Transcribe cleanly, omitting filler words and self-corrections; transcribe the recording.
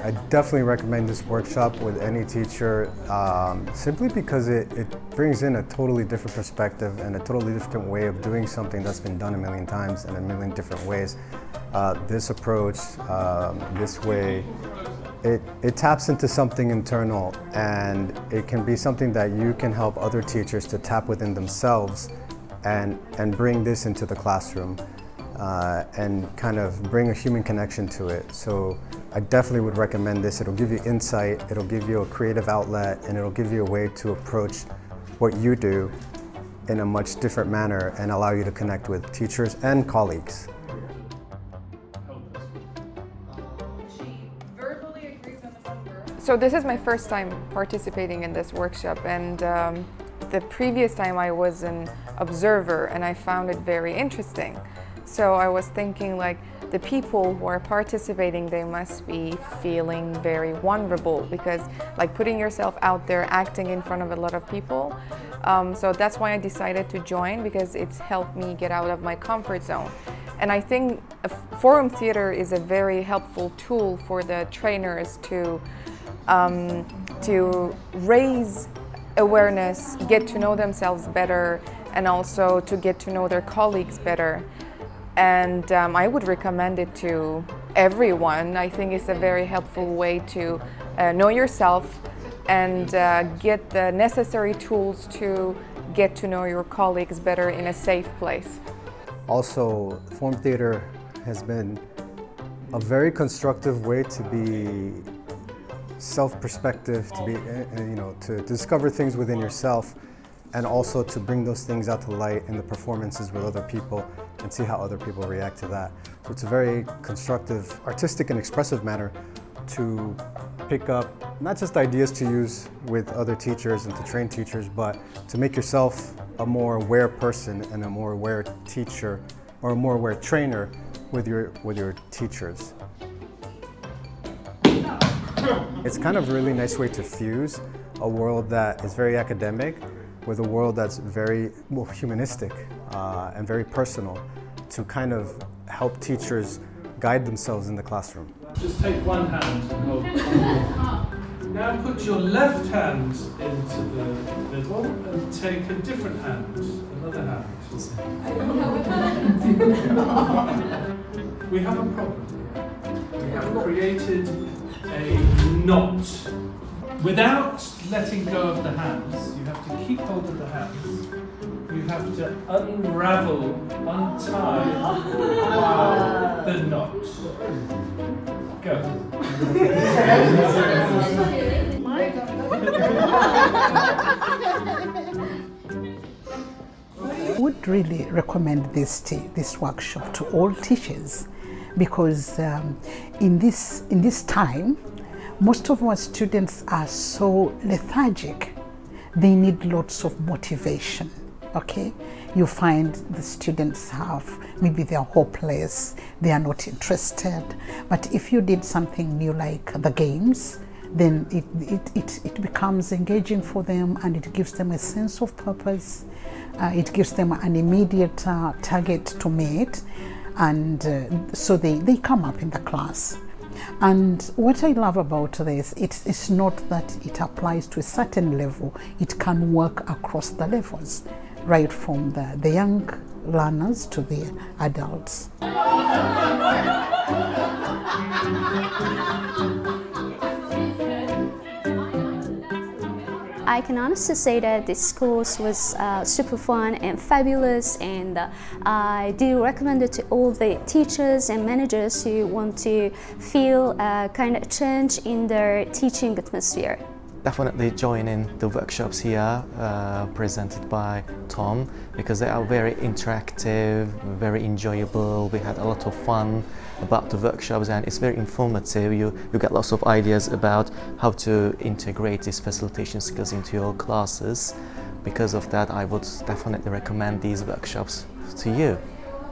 I definitely recommend this workshop with any teacher, simply because it brings in a totally different perspective and a totally different way of doing something that's been done a million times in a million different ways. This approach, this way, it taps into something internal, and it can be something that you can help other teachers to tap within themselves and bring this into the classroom. And kind of bring a human connection to it. So I definitely would recommend this. It'll give you insight, it'll give you a creative outlet, and it'll give you a way to approach what you do in a much different manner and allow you to connect with teachers and colleagues. So this is my first time participating in this workshop, and the previous time I was an observer and I found it very interesting. So I was thinking, like, the people who are participating, they must be feeling very vulnerable, because like putting yourself out there, acting in front of a lot of people. So that's why I decided to join, because it's helped me get out of my comfort zone. And I think forum theater is a very helpful tool for the trainers to raise awareness, get to know themselves better, and also to get to know their colleagues better. And I would recommend it to everyone. I think it's a very helpful way to know yourself and get the necessary tools to get to know your colleagues better in a safe place. Also, forum theater has been a very constructive way to be self-perspective, to be, to discover things within yourself, and also to bring those things out to light in the performances with other people and see how other people react to that. So it's a very constructive, artistic and expressive manner to pick up not just ideas to use with other teachers and to train teachers, but to make yourself a more aware person and a more aware teacher, or a more aware trainer with your teachers. It's kind of a really nice way to fuse a world that is very academic with a world that's very humanistic and very personal, to kind of help teachers guide themselves in the classroom. Just take one hand and hold. Now put your left hand into the middle and take a different hand, another hand. We have a problem. We have created a knot. Without letting go of the hands, you have to keep hold of the hands. You have to unravel, untie the knot. Go. I would really recommend this workshop to all teachers, because in this time, most of our students are so lethargic. They need lots of motivation, okay? You find the students maybe they're hopeless, they are not interested. But if you did something new like the games, then it becomes engaging for them, and it gives them a sense of purpose. It gives them an immediate target to meet, and so they come up in the class. And what I love about this, it's not that it applies to a certain level, it can work across the levels, right from the young learners to the adults. I can honestly say that this course was super fun and fabulous, and I do recommend it to all the teachers and managers who want to feel a kind of change in their teaching atmosphere. Definitely join in the workshops here presented by Tom, because they are very interactive, very enjoyable. We had a lot of fun about the workshops, and it's very informative. You get lots of ideas about how to integrate these facilitation skills into your classes. Because of that, I would definitely recommend these workshops to you.